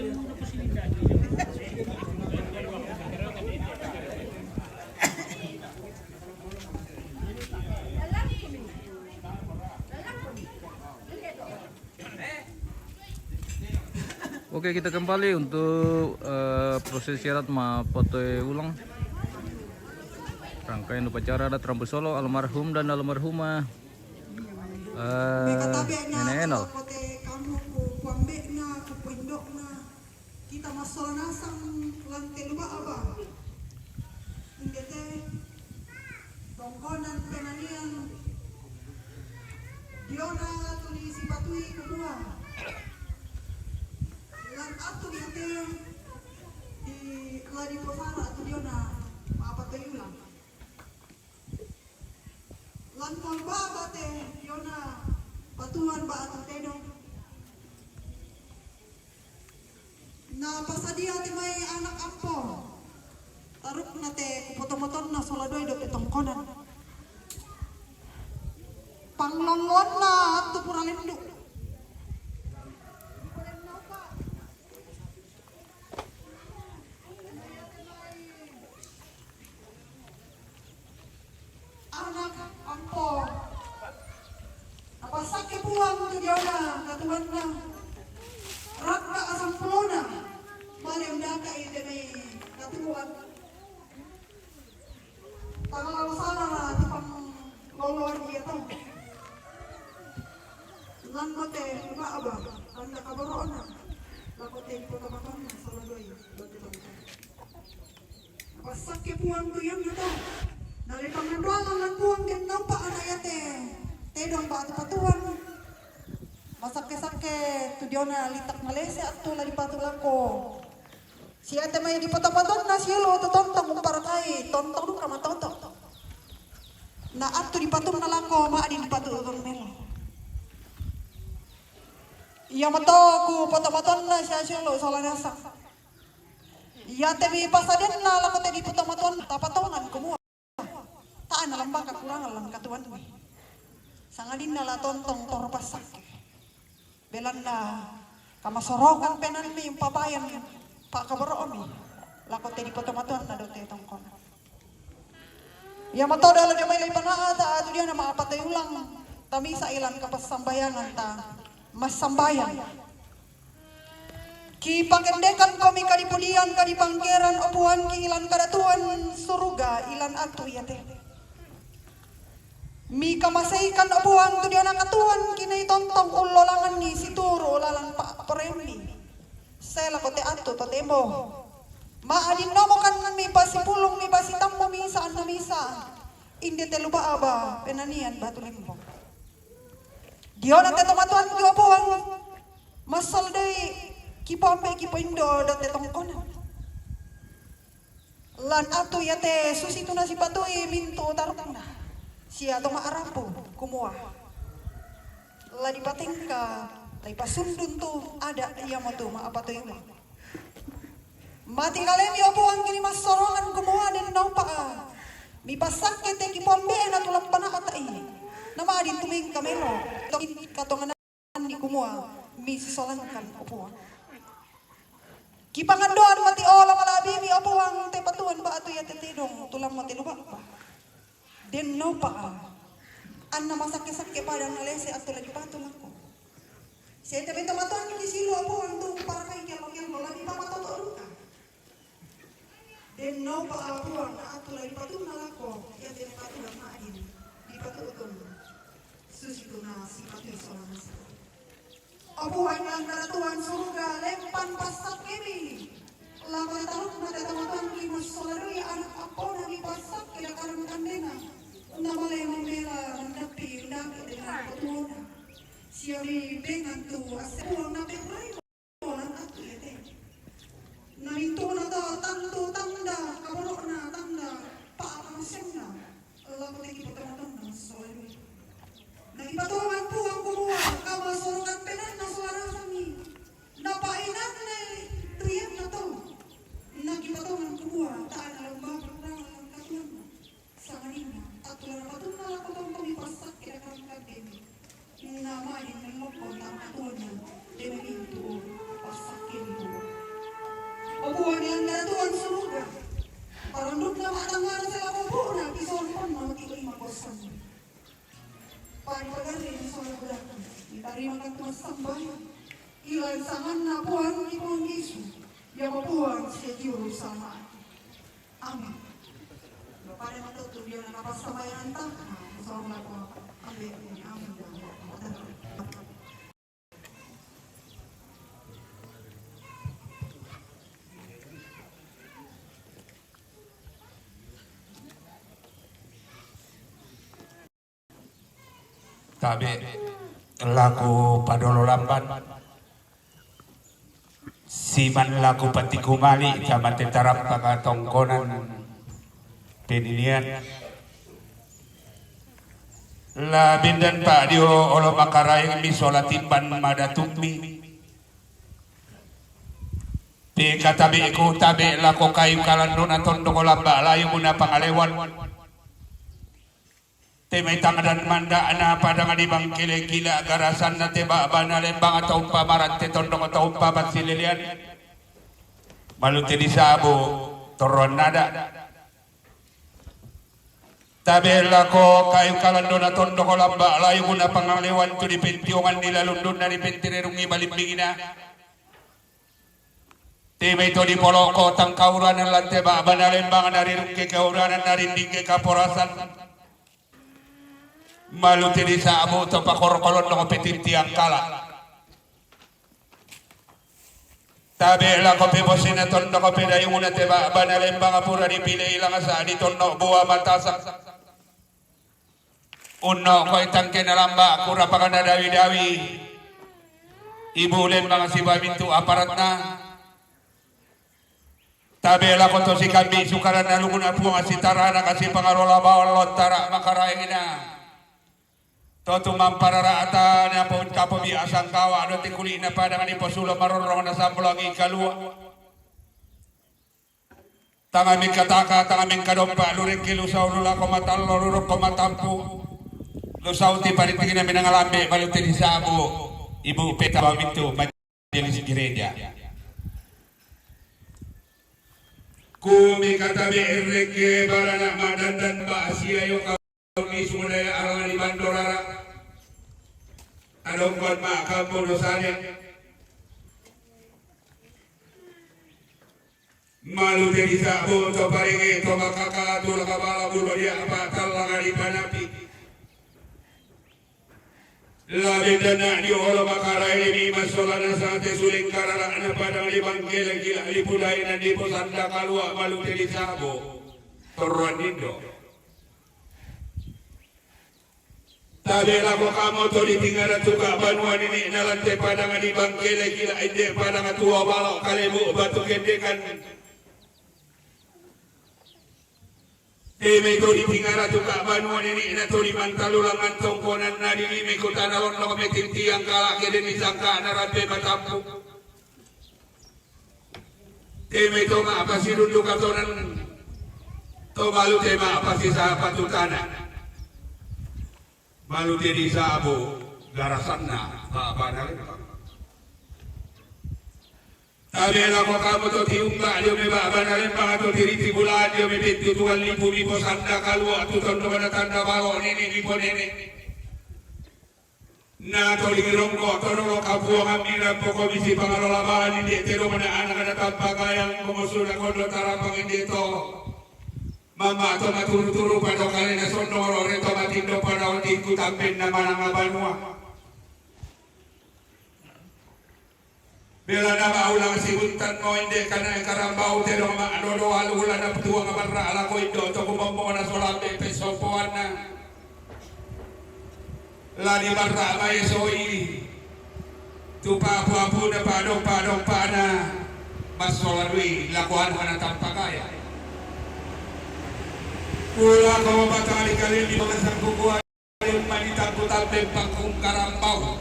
Oke, kita kembali untuk proses syarat foto ulang rangkaian upacara adat Rambu Solo almarhum dan almarhumah Nenek Enol. Kita masuk nasang lantai lupa apa? Indete tongkonan penanian Diona tuli si patui kedua. Lan atu indete di ladi posara atu Diona apa tuh ulang. Lan kolba bate Diona patuan ba atu tedong. Na pasadia ti may anak ampo. Taruk na te kupotomoton na soladoy do tongkonan. Panglongon na at puralindu. Anak ampo. Napasak ke buang tu dia na katuan na. Rakka asam pulona. Mali mdaka ite may katuan. Tangal sana na di pang lolon ito. Lan kote lima aba, anda kabaroon na. Lakote potomaton na saladoy. Napasak ke buang tu yang ito. Dari pangandalan lan buang ken nampak anayate. Tedong ba patuan. Masake-sake tu Diona litak Malaysia tu lagi patulang ko. Si ate may di patapaton na silo tu tontong kumpara kai tontong du kama tontong. Na atu di patung na lako ma di patung melo. Iya mato ku patapaton na siya silo salah nasak. Iya te bi pasaden na lako te di patapaton tapatongan kumua. Taan na lambang kakurangan lang katuan mi. Sangadin na la tontong toro pasak. Belanda kamasorokan penan mi pabayan pak kabaro mi lako te di potomatuan na do te tongkon ya mato dala de may panaa ta atu dia na maapatay ulang tamisa ilan kapas sambayangan ta mas sambayan ki pangendekan komi kadipudian kadipangkeran opuan ki ilan kadatuan suruga ilan atu ya te mi kamasaikan opuan tu dia na katuan kinay tontong ulolangan ni situro lalang pa premi sela kote atu to demo maadin nomo kan mi pasipulong mi pasitam mo misa an misa inde te lupa aba penanian batu limbong dio na te tomatuan ki opuan masal dei kipombe kipoindo do te tongkonan lan atu ya te susitu na si patui minto tarukna siya to maarapo kumua ladi patingka ladi pasundun tu ada iya mo tu maapa to yung mati kalemi opo ang kini mas sorongan kumua din naupa mi pasak kete kipombe na tulang panakatai na maadin tuming kamelo to katonganan ni kumua mi sisolankan opo kipangandoan mati ola malabi mi opo ang te patuan ba ato ya tetidong tulang mati lupa pa den no pa an na masake-sake padang nalese at lagi patulang ko siya tabi tamatuan ni silo po ang to para kay kaya lagi pa matotoon ka den no pa po ang ato lagi patulang ko yan din patulang maadin di patuton susito na si patulang solang sa opuan lang karatuan suruga lempan pasak kini laban taruk na tamatuan ni mas solaroy anak ako na ipasak kinakaroon kandena na malay mamela nandapi undangan dengan patuona siya rin dengan tu asepuang na pekray mo lang ato yate narito na to tanto tanda kabalo na tanda paakamasyan na alam ko na ipatamaton na solaroy nagipatungan po ang kumuha kamasurungan penan na suara kami napainan na tuyan na to nagipatungan kumuha taan alam ba ang katuan mo sa kanina at wala patungan ako itong pumipasak kaya kami kagdemi yung nama yung naloko na katuan na katasan. Pagpagarin sa mga bulaki, itarima kang tumasambayan. Ilansangan na buwan ni Pong Yesu, yawapuan si Diyos sama. Amen. Pada matutulyo na napasamayan ta, sa mga ko, amen. Amen. Tabi laku padolo lamban siman laku pati kumali sama tetarap pakatongkonan peninian labin dan pak dio olo makarayang mi solatimban madatumbi pe katabi iku tabi laku kayu kalandona tondoko lamba layu muna pangalewan temay tangadan manda ana padang di bangkile gila garasan na teba bana lembang atau pamaran te tondong atau pabat sililian maluti di sabu toron nada tabela ko kayu kalandona tondong lamba layu guna pangalewan tu di pentiongan nila lundun na di pentirerungi balimbingina temay to di poloko tangkauran lan teba bana lembang dari rungke kauranan dari dingke kaporasan malu tiri sabu to pakor-kolon no petit tiang kala tabe la ko pebosina tondo ko peda yung una teba banalembang apura di pile ilang sa di tondo buwa matasa unno ko itangke na lamba kura pakana dawi-dawi ibulen mga siba mintu aparat na tabe la ko to si kambi sukaran na luguna puang asitarana kasi pangarola bawal lontara makarain na Toto mampararaata na po kapobi asang kawa ano tikuli na padang ni posulo marorong na sambulangi kalua. Tangamin kataka tangamin kadompa lurik kilusaw lula komatal luruk komatampu. Lusaw ti paritingin na minangalambe balutin sabu ibu peta bamintu majelis gereja. Kumi katabi erreke barana madandan ba asiayo ni sumudaya arangan di bandorara adong kuat makam bonusanya malu jadi sabu to paringi to makaka to lakabala bulo dia apa talangan di panapi labi dana di olo makara ini masolana sate suling karara ana padang di bangkele gila di budaya na di posanda kalua malu jadi sabu toruan indo tabela ko kamo to di tingara tuka banuan ini nalante padangan di bangkele gila ide padangan tua balok kalemu batu kendekan teme to di tingara tuka banuan ini na to di mantalulangan tongkonan na di limi ko tanalon no metin tiang kala kede ni sangka na rabe matampu teme to ma apa si dundu katonan to balu tema apa si sa patutana malu jadi sabu garasanna apa nalembang tabela ko kamu to tiumba dio me baba nalembang atau tiriti bulan dio me bintu tuan lipu lipo sanda kalu atu tondo pada tanda balo nini lipo nene na to lirongko tono kapuang amira poko bisi pangalola bani di tero mana anak ada tanpa kayang komosuda kondo tarapang indi to mama to maturu-turu pada kali na sondoro reto matindo pada undi kutampin na manang abanua bela na maulang si buntan mo hindi kana karambao tero ma adodo alula na putua nga barra ala ko indo to kumambo na solambe peso poan na lani barra may soi tupa apu-apu na padong pa na mas solarwi lakuan ka na tampakaya Pula kau batali kali di mga sangkukuha yung manitang kutalpeng pangkung karambao.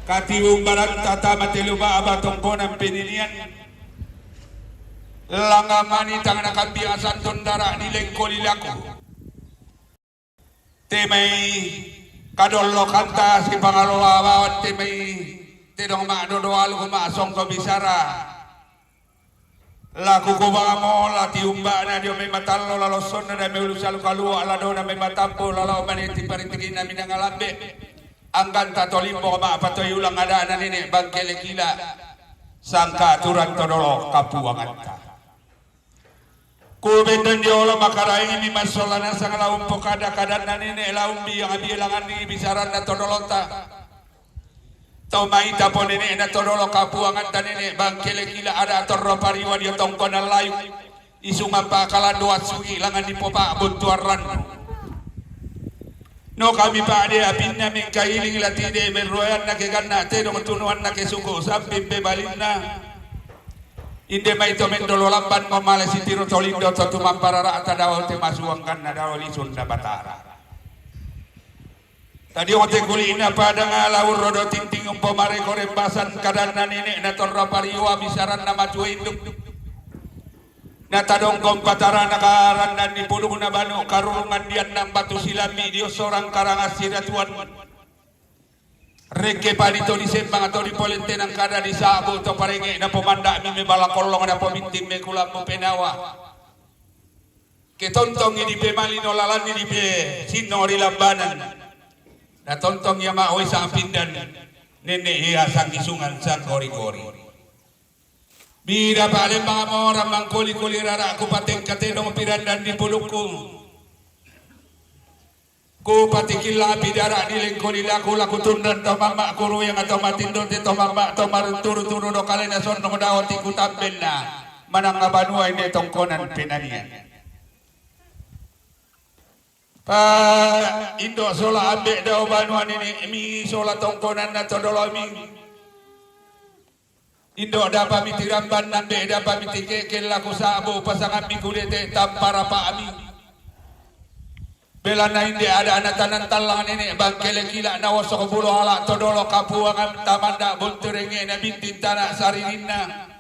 Katiwong barat tata matiluba abatong ko ng pininian. Langa manitang nakabiasan tondara nilengko lilako. Temay kadolo kanta si pangalowawan temay tinong maadodoal kumasong komisara. Laku ko mga mo, lati umba na diyo may matalo, laloson na may ulusal kaluwa, alado na may matampo, lalaw maniti paritigin namin ang alambe. Ang ganta tolimbo ka maapatoy ulang ada na nini, bangkelekila, sangka turan todolo, kapuangan ka. Kubendan diyo lo makaraing mi masola na sang laum po kada na nini, laumbi ang abilangan ni bisaran na todolota. Tomaita po nini na todolo kapuangan ta nini bangkele kila ada torro pariwa dia tongko na layu isuma pa kala doa sugi langan di popa buntuaran no kami pa dia pinna min kailing lati de berroyan na keganna te no tunuan na kesuko sampai bebalin na inde mai to men dolo lamban mo male sitiro tolindo to tumamparara ata dawol te masuangkan na dawol isun na batara. Tadi ote kulina pada ngalaur rodo tinting umpamare korembasan kadana nenek na torra pariwa bisaran na maju induk na tadong kompatara na karan dan di pulung na banu karungan dian ng batu silami dio sorang karangasiratuan reke panito di sembang atau di polente ng kada di sabo to parenge na pemanda mi me balakolong na peminting me kulam mo penawa ketontong ini pe malino lalan ini pe sino di lambanan na tontong ya maoy sa pindan nene iya sang isungan sang kori-kori bira pale mga mora mangkuli-kuli rara aku pateng katedong pirandan di pulukku ku patikila bidara di lengkoli laku tundan to mama kuru yang atau matindon di to mama to maruturu-turu do kalena son no dawati ku tambel na manang abanua ini tongkonan penanian pa indo sola ambek daw banuan ini mi sola tongkonan na todolomi indo dapat mi tiramban nande dapat mi tikekel laku sabo pasangan mi kulete tampara pa ami bela na hindi ada anatanan talangan ini bangkele kila na wasok bulo ala todolo kapuangan tamanda bunturenge na bintin tanah sarinina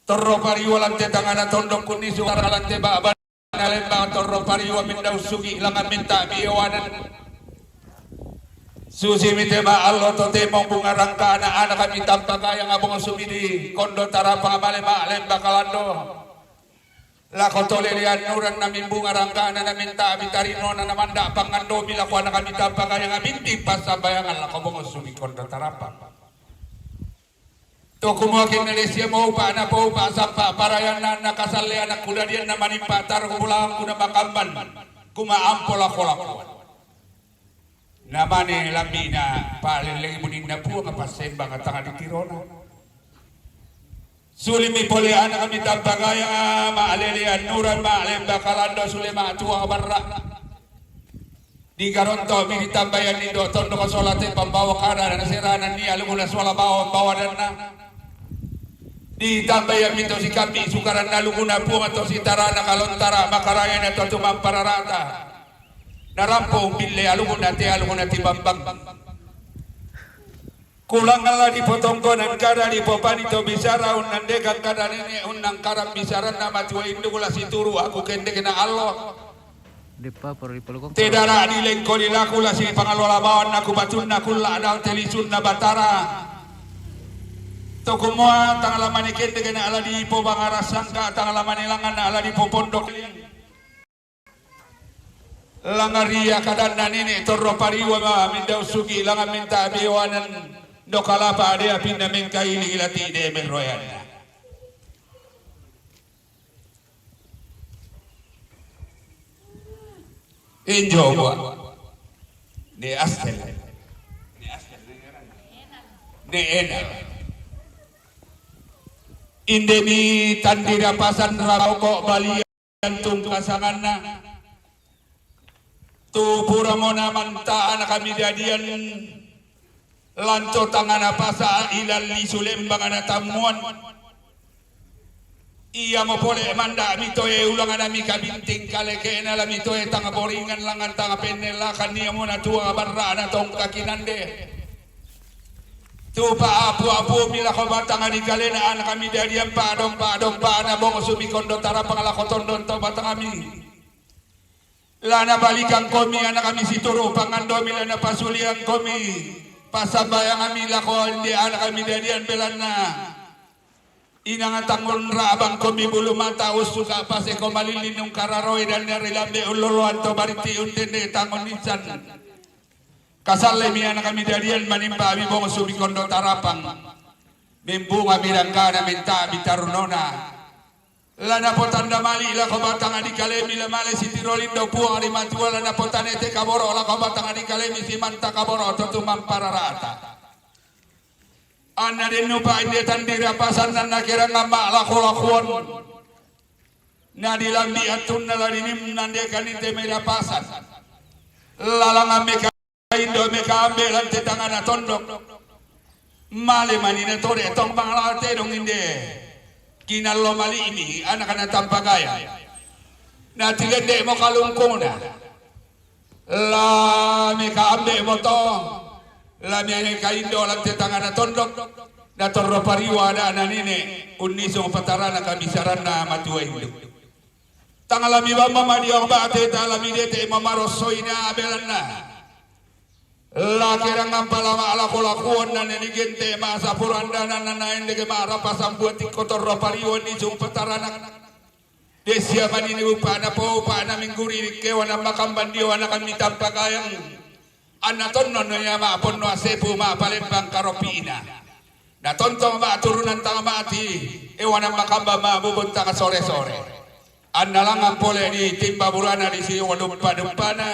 torro pariwalan te tangana tondok kuni suaralan te baba nalemba torro pariwa mindaw sugi langan minta biyawanan susi mitema allo to temong bunga rangka anak kami tampak kaya ngabong sumidi kondo tarapang malema lemba kalando lako tolelian nuran namin bunga rangka na minta bitarino na namanda pangando bila ko anak kami tampak kaya ngabinti pasabayangan lako bong sumi kondo tarapang to kumuakin Malaysia mau pa na po pa sampa parayan na nakasali anak kuda dia na manimpa tar kulang kuda makamban kumaampol ako namane lambi na palileng munin na po nga pasen bang atanga di tirona suli mi pole anak kami tampagaya maalelian nuran maalem bakalando suli maatua barra di Garonto mi ditambayan ni do tondo ko solate pambawa kana na siranan ni alumuna sola bawa dan na ditambah yang minta si kami sukaran naluguna po atau si tarana kalontara makaraya na to tumampararata narampo bille aluguna ti bambang kulang ala di potongkonan kada di popanito bisara unandekan kada nene unang karam bisaran nama tua indu kula situru aku kende kena Allah Depa por ipolokong tedara di lengkoli laku la si pangalola bawan aku batun kula ada telisun na batara to kumua tangalaman ikende kena ala di po bangarasangka tangalaman ilangan ala di po pondok langaria kadanda nene torro pariwa ma mindaw sugi langan minta biwanan dokala pa dia pinda min kaili ilati de berroyan injo buat de astel de enak indemi tandira pasan rokok balian tung kasanganna tu pura mona manta anak kami jadian lanco tangan pasa ilal li sulembang anak tamuan iya mo pole manda mitoe ulangan ami kabinting kale kena la mitoe tanga boringan langan tanga penela kan niya mo na tua barra na tong kakinande tu pa apu bila ko batang di kalena anak kami dari pa dong pa na bong sumi kondo tara pangala kotondon to batang kami lana balikan komi anak kami situro pangando mila na pasulian komi pasabayang kami lako di anak kami dari belana Inangatangol ra abang komi bulu mata usuka pase ko malilinong kararoy dan dari lambe ululuan to bariti untende tangon nisan. Kasale mi anak kami darian manimpa abi bong subi kondo tarapang. Membunga birangkana minta bitarunona. Lana potanda mali la ko batang adi kalemi la male siti rolindo puang ari matua lana potane te kaboro la ko batang adi kalemi si manta kaboro tutu mampararata. Ana denu pa inde tandira pasan na kira ngamba lakuan na dilambi atun na larinim nande kanite mera pasan lalanga meka indo meka ambe lante tangana tondok male manina tore tong bangalate dong inde kinallo mali ini anak anak tampagaya na tigende mo kalungkuna la meka ambe moto Lamiane kaindo lang tetangana tondok na torro pariwa na nanine unisong patarana kamisaran na matuwa hindu tangalami ba mamadi ang bate talami dete mamarosoy na abelan na lakirang ang palama alakulakuan na nanigente masapuranda na nanayin dege marapasan buatik ko torro pariwa nisong patarana desya manini upa na po upa na mingguri kewa na makambandiwa na kami tampagayang Anaton nono ya ma pon no asepu ma palembang karopina. Na tonto ma turunan tanga mati ewana makamba ma bubunta ka sore-sore. Analang pole ni timba burana di si wadumpa-dumpana.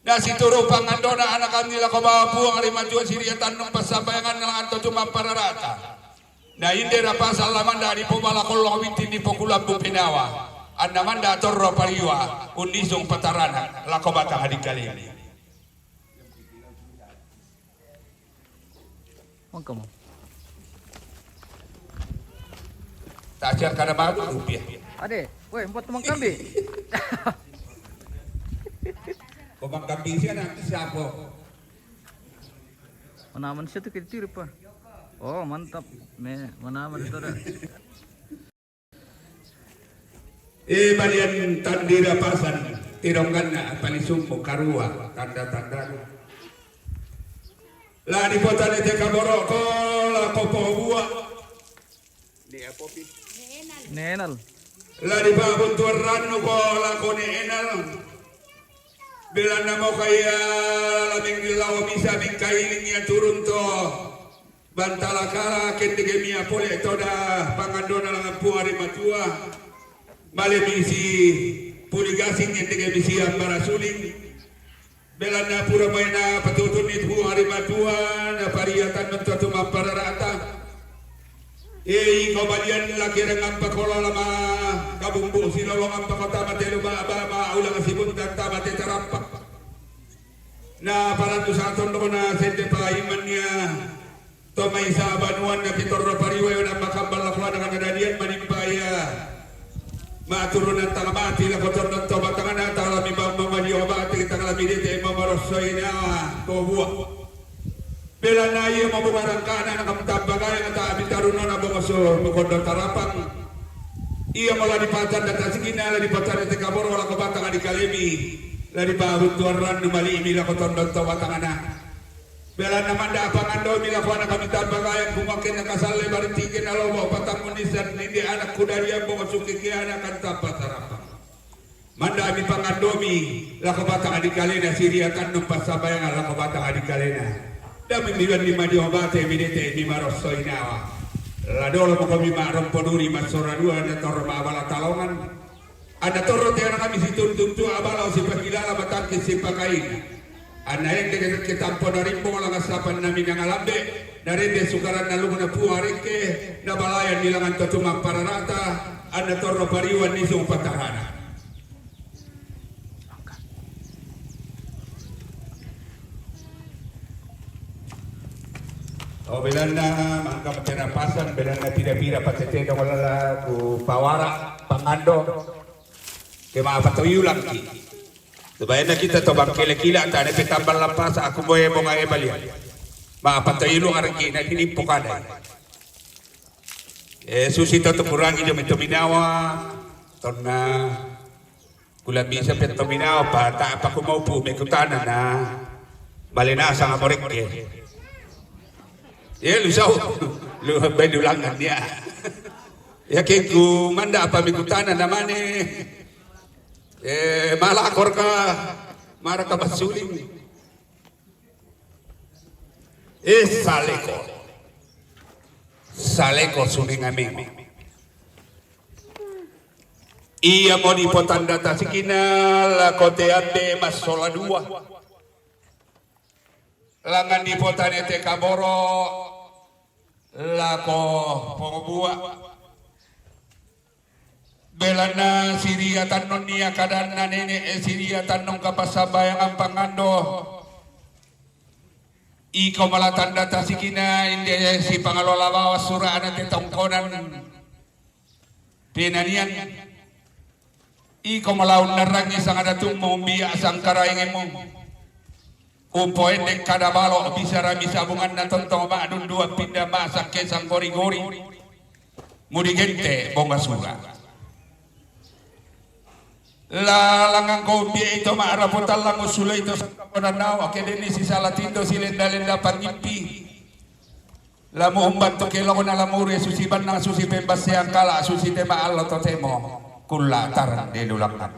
Na si turu pangandona anak kami la ko bawa buang ari maju siriatan nung pasabayangan lang anto cuma pararata. Na indera pasal lamanda di pomala kolong winti di pokulam bupinawa. Andamanda torro pariwa unisong patarana la ko batang adikali. Kamu. Tajar kada babu rupiah. Ade, woi, buat teman kambing. Komang kambing sih nanti siapa? Menaman siya tuh kecil pak. Oh mantap, menaman itu dah. Balian tandira pasan, tirongkan na palisumpo karua tanda-tanda. La di kota de Kaboro ko la popo bua. Ni apopi. Nenal. La di babun tuaran ko la ko ni enal. Bila namo kaya la minglaw bisa mingkailing ya turun to. Bantala kala kendige mia pole toda pangandona lang puari matua. Male misi puligasing kendige misi ambara suling. Belanda pura maina patutun itu hari matuan pariatan mentutu mampararata kau balian laki rengang pakola lama kabumbu silolong ampa kota matelu ba ulang sibun tanta mate tarampak na paratu saton na sente pa imannya to may sa banuan na pitorro pariwe na makambal lakuan ng kadadian manimpaya maturunan tanga mati la kotor ng to batangan na talami mamadi obati tangalami dite mamarosoy na tobuwa pela na iya mabubarang kana na kamtabagay na bitarunan na bumaso mukondo tarapang iya mala dipatan data sigina la dipatan te kaboro la kabatang di kalemi la dipahut tuaran mali imi la kotor ng to batangan na pela naman da pangando mila ko na kamtabagay kumakin na kasale baritikin na lobo patang munisan hindi anak kudariya bumaso kikiana kanta patarapang Manda mi pangandomi la kabatang adikalena siriatan nung pasabayangan la kabatang adikalena. Dami miwan lima diobate midete mi marosoinawa. La dolo mo kami marom poduri masora dua na toro mabala talongan. Ada toro tiara kami situn-tuntu abala si pagilala batang si pakain. Ana yang dengan kita ponarimbo la ngasapan nami nangalambe. Narende sukaran na lumuna puareke na balayan nilangan totumang pararata. Ana toro pariwan nisong patarana. Oh belanda mangka perapasan belanda tidak pira patete wala ku pawara pangando ke maapatoyu lang ki Tubayan na kita to bangkele kila anta ne petambal lampas aku boye mo nga ebalia maapatoyu lu arki na dinipukada susito to kurangi do metominawa tonna kula bisa petominawa pa ta pa ku mau pu mekutana na balena sa amoreke. Ya lu sao, lu bedulangan dia. Ya kengku manda apa mikutana namane. Malakor ka mara ka basuling. Saleko suling amin. Iya mau dipotanda tasikina kote ande masola dua. Langan dipotane te kaboro lako pongobua. Belana Siria tanon niya kadana nene Siria tanong kapasabayang ang pangando. Ikaw malatanda tasikina hindi si pangalola bawas suraan at tongkonan pinanian. Ikaw malaon na rangi sang adatong mo biya sang karaingin mo. Umpoen dek kadabalo bisa rami sabungan na tontong maadun dua pindah masak kesang gori-gori. Mudigente bonga sura. Lalangang ko biya ito maaraputal lang usulay ito sa kapananaw. Akidini si Salatindo silenda-lenda pangimpi. Lamu umbanto kilo ko na lamure susiban ng susipembas siyang kala susitema alo totemo. Kulatar di dulakkan.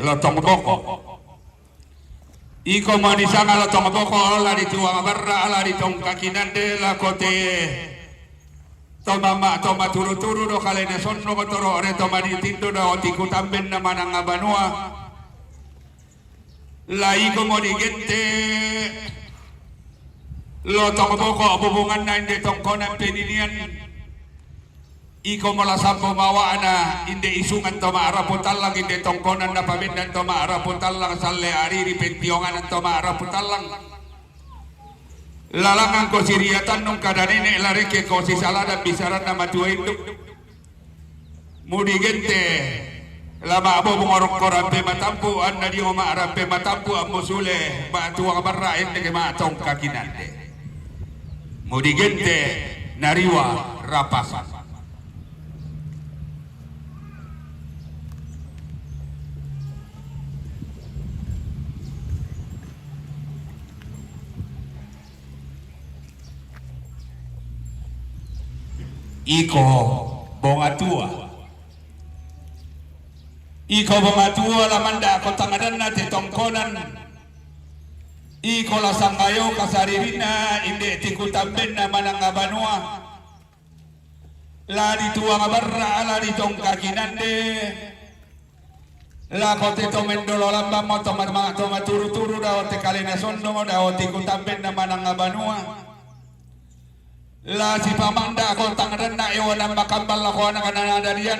Lotong boko. Iko manisanga lotong boko ala di tuang barra ala di tong kakinande la kote. Toma turu-turu do kalena sonno kotoro ore toma di tindo do otiku tamben na manang abanua. La iko mo digente lo tongkoko hubungan na hindi tongkonan peninian iko malasampo mawaana hindi isungan to maaraputal lang hindi tongkonan na pamindan to maaraputal lang salle ariri pentiongan to maaraputal lang lalangan ko siriatan nung kadanine lareke ko si salada bisaran na matuinduk mudigente lama abo mengorok korampe matampu anda di oma arampe matampu amusule batu barra ente ke matong kakinande mudigente nariwa rapasan iko bongatua iko bungatua lamanda ko tangadan na tongkonan iko la sangayo kasaririna inde tikutamben na manang abanua la di tuang barra ala di tong kakinande la ko te tomendolo lamba mo turu-turu da te kalena sonno da tikutamben na manang abanua la si pamanda ko tangadan na iwan makambal ko na kanadarian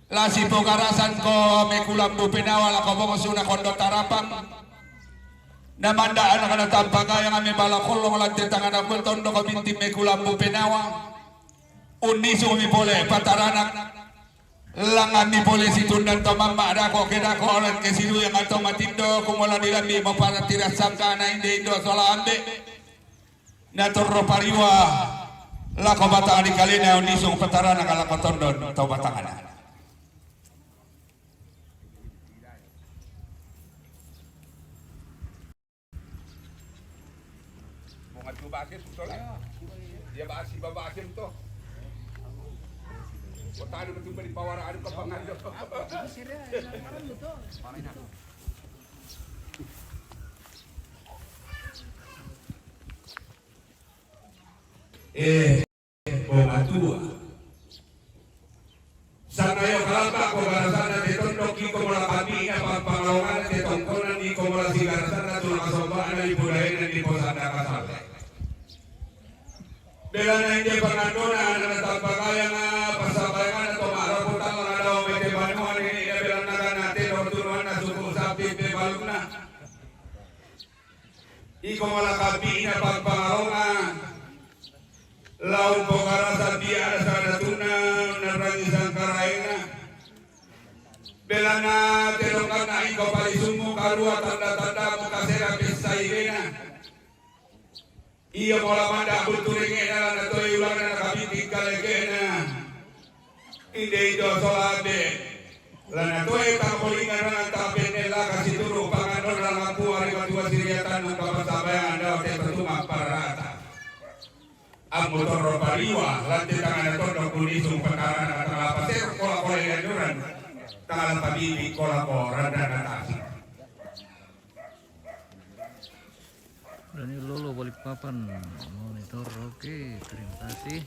la si pogarasan ko me kulambu pinawala ko bongosuna kondo tarapang namandaan ka na tampagaya nga may balakulong lang tangan ako tondo ko binti me kulambu pinawa uniso mi pole pataranak langan mi pole si tundan to mama ada ko keda ko orat ke silu yang ato matindo kumula nila mi mo para tiras sangka na inde indo sola ambe na torro pariwa la ko bata di kalina uniso pataranak ala ko tondo to batangan bakit soalnya dia basi babakin to kota ada betul di pawara ada kepangan do bunga tua sana yo kalapa ko barasana de tondoki ko mala kami apa pangalongan de tongkonan di ko mala sigarasana tu kasobaan di budaya di posada kasal bela na hindi pangandona na natapagayang pasabayangan na tumaraputan lang na daw may tibanuan bela na ka natin o turuan na sukusapti balog na iko malakabi na pagpangalongan laon po karasan diya sa natuna na rangisang karaina bela na tinongkan na iko palisumo karua tanda-tanda mo kasera pisa irena iya mola manda buturinge na toy ulang na kabitig kalekena inde ito solade lana toy takolingan na tapin nila kasi turo pangano toro pariwa lantai tangan tondo kunisung perkara na tanggal pasir kola yang duran tanggal pabibi kola koran dan atasi. Dani Lolo Balikpapan monitor. Oke, terima kasih.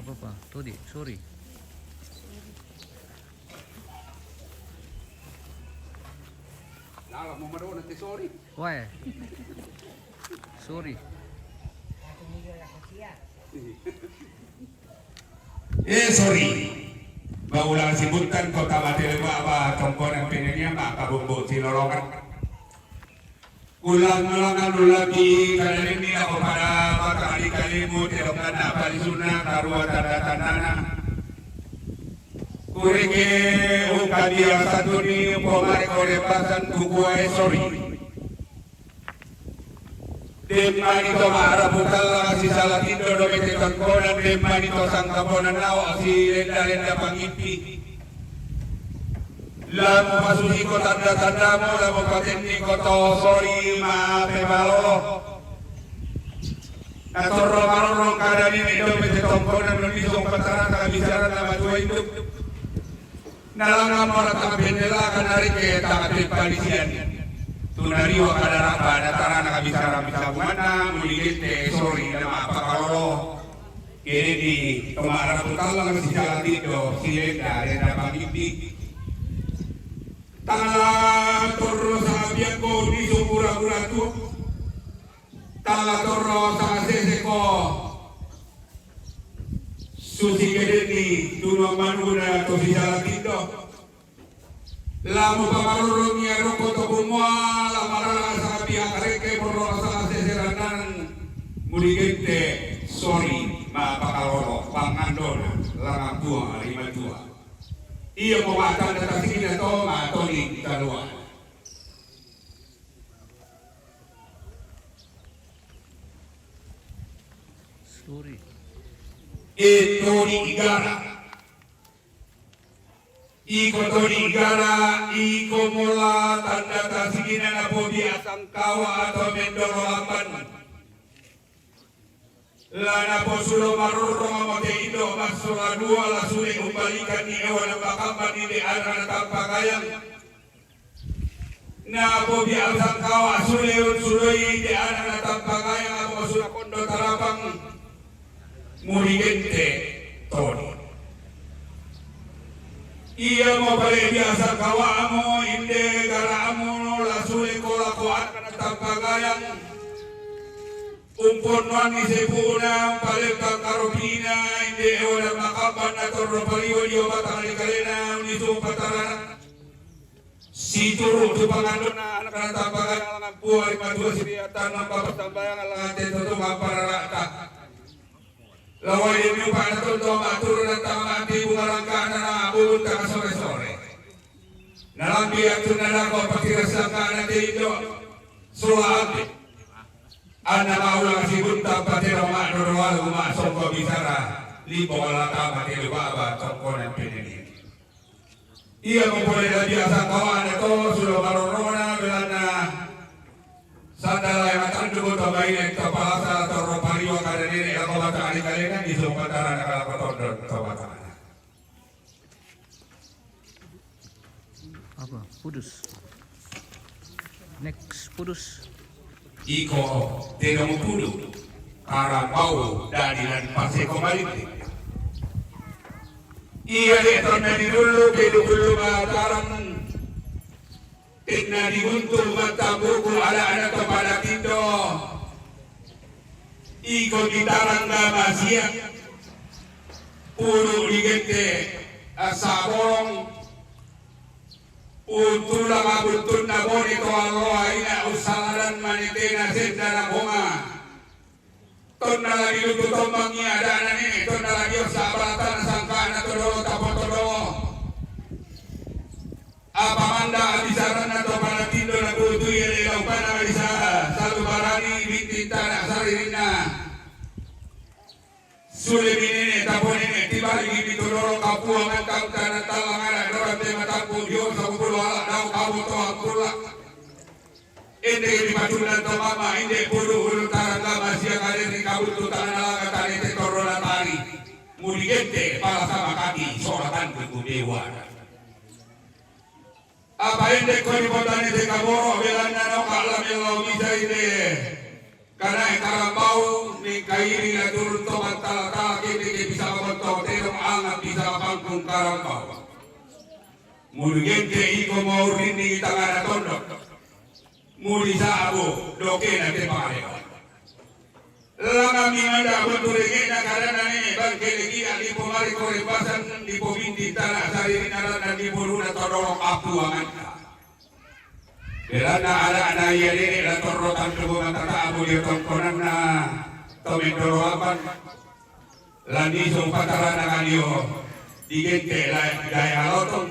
Apa Pak? Todi, sorry. Nala mau mado nanti sorry. Why? Sorry. Sorry. Baulang sibutan kota Matele apa tongkonan pengennya maka bumbu silolokan. Ulang-ulangan lagi karena ini aku pada mata kali-kalimu tidak apa di sunnah karua tanda-tandana. Kureke dia satu ni pomare kore pasan buku sorry. Demani to mara bukala si salatindo do mete tangkonan demani to sangkaponan nawa si lenda-lenda pangipi. Lamu pasuhi ko tanda-tanda mo, lamu patenni ko to, sorry, maape malo. Natoro marorong kada ni do mete tongkonan nulisong pataran kabisaran na matua hidup. Nalanga mo na takapendela kanari ke takapit palisian. Tunariwa kada rapa natara na kabisaran bisabumana, muligit sorry, na maapakalolo. Kini di tumarap utalang si Salatindo, si lenda pangipi. Tangala torro sa biang ko di sumura-mura tu. Tangala torro sa sese ko. Susi kedeni tuno manuna to si Salatindo. Lamu pamarurong niya roko to kumwa la marala sa biang kareke porro sa sese ranan. Muligente sorry mapakaloro pangandona langang tua lima tua. Iya mau makan datang sini atau matoni kalua. Sorry. Itu di igara. Iko to di igara, iko mula tanda tasigina na po di asangkawa atau mendoro lamban. Lana po sulo marurong mo te indo masura dua la suli umbalikan ni ewan ang bakampan ni ara na tampakayang na po bial sangkawa suli suloy di ara na tampakayang ako sula kondo tarapang murigente toni. Iya mo pala biasa kawa mo inde gara mo la suli kola ko ara na tampakayang umpon wani sepuna paleka karopina inde ewa makaban na torro paliwa diyo batang kalena uniso patarana si turu tu pangandon na anak na tambagan alangan buhay madua siriatan ng papatambayan alangan dito to mapararata laway din yung panatol to maturo ng tamangan di bungarangkana na abubunta ka sore-sore nalambi at tunalako pagkirasang ka na dito suwaate Anak maulang si bunta pati roma norwal umasok ko bisara libo wala tama di lubaba tongkonan pinili. Iya mo boleh na biasa kawan ito sulo marorona belana sandala yang tandugo to bayin to palasa to ropariwa kada nini ako bata ali-kalina di sumpatara nakalapatondon to bata. Apa? Pudus. Next pudus. Iko tidak membunuh para bau dan pasir komaliti. Iya di dulu dulu mataran tingna diguntul mata buku ala anak kepada tindo. Iko gitarang masia puru digente asaborong Utulang abutun na bonito aloa ina usalaran manitena sendara bunga. Ton na lagi lutu tombang niya dana ni. Ton na lagi usabalatan sangkana todolo tapotodolo. Apa manda abisaran na to panatindo na kutu yere ilaw pa na alisa. Salu barani binti tanah saririna. Sulit ini tapon ini tiba lagi bitodoro kapua mangkang tanah talangan dorate matangku yo sabulu ala dau kabu to akula. Inde di patulan to mama inde bulu taranga masih kare ni kabu tu tanah gente para sama kaki soratan ke dewa. Apa hindi ko ipotan ni Kaboro bilang na no kalam yung bisa ini karena karambau ni kairi na turun to matala kini bisa mabentok terong angat bisa pangkung karambau. Mulu gente iko mau rini tangan tondok. Muli sabo doke na tepare. Lama minganda benturingi na karena ni bangke lagi di pomari kore pasan di pominti tanah sari naran dan di bulu na todorong apu anganta. Belana ada yari la torotan tubuh mata abu di tongkonan na tomendoro apan. Lani sung pataran na kanyo digente la gaya lotong.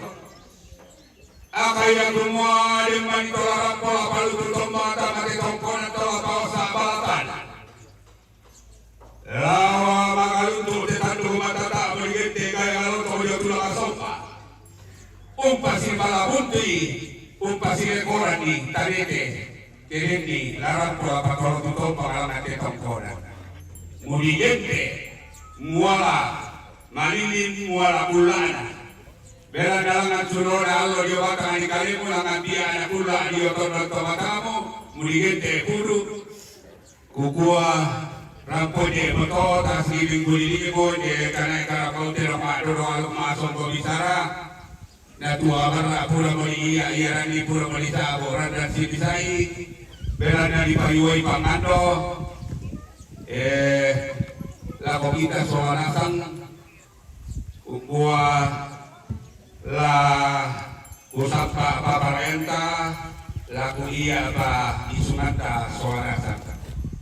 Akaya semua di manitola pola palu tutup mata mati tongkonan tola pausa balatan. Lawa makaluntur tetandu mata tak bergente gaya lotong dia tulang sopa. Umpasi balabunti, umpasi rekorani tarete, terendi larang pola patolo tutup pengalaman tongkonan. Mudi gente, muala, malilin muala bulana. Bela dalangan suruh allo di watang di kalimu langan dia anak pula di otot matamu muligente puru kukua rampode moto tasgi bingguli libo de kana kara kau tero madu doa masuk ko bisara na tua barra pura moli iya rani pura moli sabo dan si bisai bela na di pariwai pangando la kita soanasang kukua la usapa paparenta la kuia ba isunata soarasa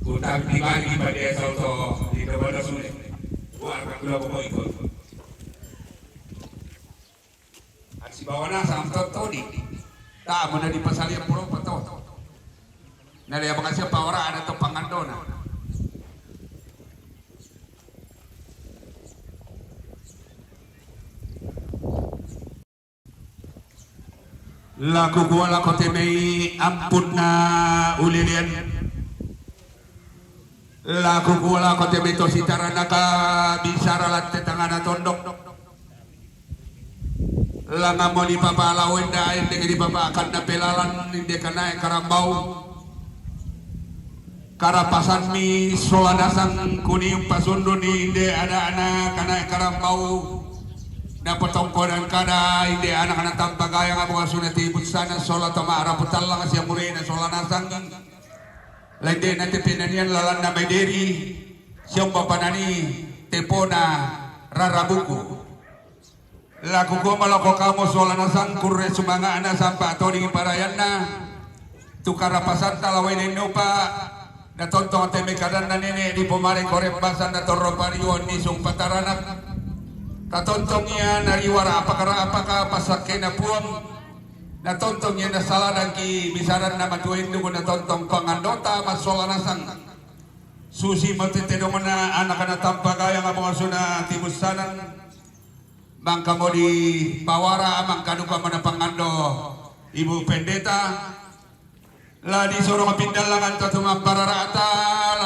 utang dibagi pada soto di kepada sulit buat kula bobo ikut aksi bawana samtot todi tak mana di pasali puro pato nari apa kasih pawara ada to pangandona laku kuala kote mei ampun na ulilian laku kuala kote mei tositara naka bisara latte tangana tondok langa mo di papa lawenda ende di papa akan na pelalan inde kana karambau karapasan mi solanasan kuning pasundo ni inde ada anak kana karambau na potongkonan kada ide anak-anak tanpa gaya nga mga sunati butsana sola tamara putalla kasi amure na sola nasang lainde na tipinanian lalan na may deri siyang papanani tepona rarabuku laku ko malako kamo sola nasang kurre sumanga ana sampa atoni parayan na tukarapasan talaway ninyo pa na tontong temekadan na nene di pumaring korepasan na torropariyon ni sung pataranak natontongnya nariwara apakah pasake na puang natontongnya na saladan ki bisaran na matuin dugo natontong pangandota masola nasang susi matitedong na anak na tampagaya nga mga suna tibusanan bangka mo di pawara amang kaduka mana pangando ibu pendeta ladi suruh pindal langan tatumang pararata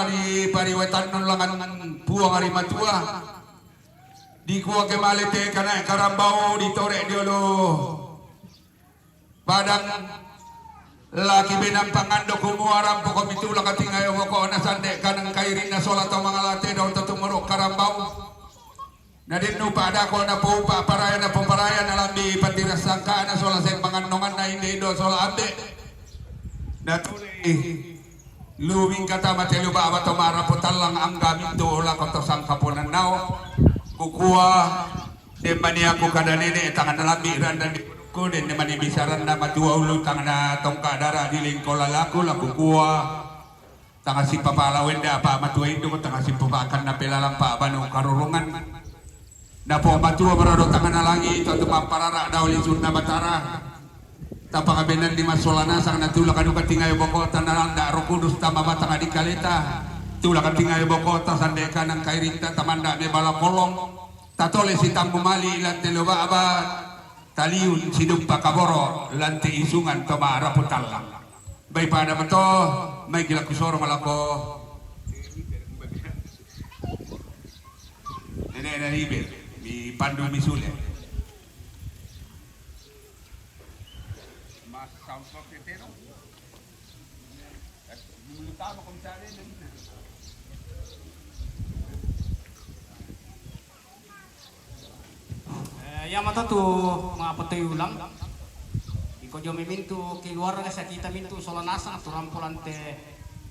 ladi pariwetan non langan puang arimatua di kuah kemalete kana karambau ditorek diolo padang laki benang pangando kumuaram pokok mitula katingayo pokok nasande kanang kairin na sola to mangalate daw tatumurok karambau nadinno pada ko na po paparayan na pumarayan alambi patiras sangka na sola seng pangandongan na hindi do sola ambe natuli luwing kata matelu ba abato marapotalang ang gamit do la ko to sangkaponan nao kukuha demani aku kada nene tangan lambi randa ko den demani bisaran na matua ulo tangan na tongka dara di lingkola laku kukuha tangan si papa lawenda apa matua indo tangan si papakan na pelalang pa banu karurungan na po matua berado tangan na langi itu parara dauli sunna batara tapang abenan di masolana sang natula kanu katingay boko tanalang da rokudus tama batang adikaleta tula katingay boko ta sandeka nang kairinta tamanda me bala kolong tatole sitam mali lante loba aba taliun sidum pakaboro lante isungan tomara putalla bay pada mato may gila kusoro malako nene ribe Mi pandu misule. Mas sampok tetero. Mulutama kung saan Yamato tu mga patoy ulang. Iko jo mintu keluar sa kita mintu solanasa turampulante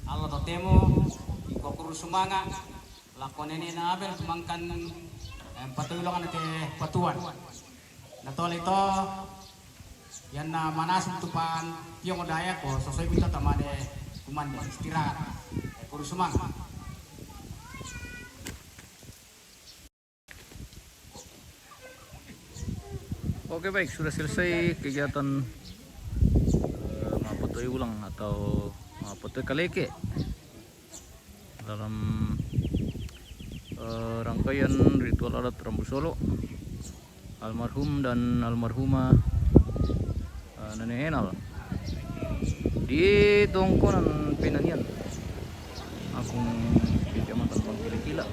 Allah totemo iko kurus sumanga lakonene na abel tumangkan patoy ulang ate patuan. Natol ito yan na manasim tupan yung daya ko sosoy minto tamade kumande istirahat kurus sumanga. Oke baik, sudah selesai kegiatan Mapotoi ulang atau Mapotoi Kaleke dalam rangkaian ritual adat Rambu Solo almarhum dan almarhumah Nenek Enal di Tongkonan Penanian, Agung Kecamatan Pangkila,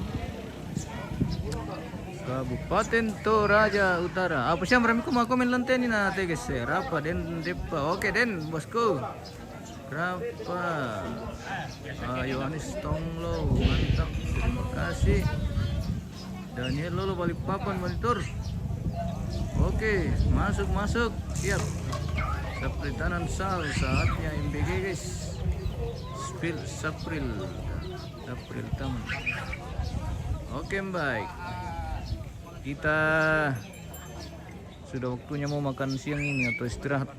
Kabupaten Toraja Utara. Apa sih yang kuma komen lantai ni na teges rapa den depa. Oke den bosku. Rapa. Yohanes Tonglo, mantap. Terima kasih. Daniel Lolo Balikpapan monitor. Oke, masuk. Siap. Sepritanan sal saatnya MBG guys. Spill Sapril taman. Oke, baik. Kita sudah waktunya mau makan siang ini atau istirahat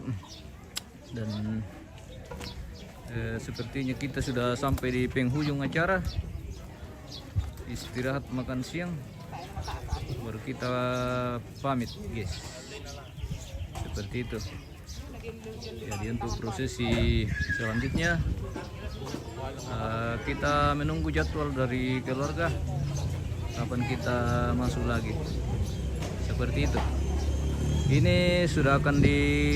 dan sepertinya kita sudah sampai di penghujung acara istirahat makan siang baru kita pamit guys, seperti itu. Jadi untuk prosesi selanjutnya kita menunggu jadwal dari keluarga kapan kita masuk lagi, seperti itu. Ini sudah akan dilakukan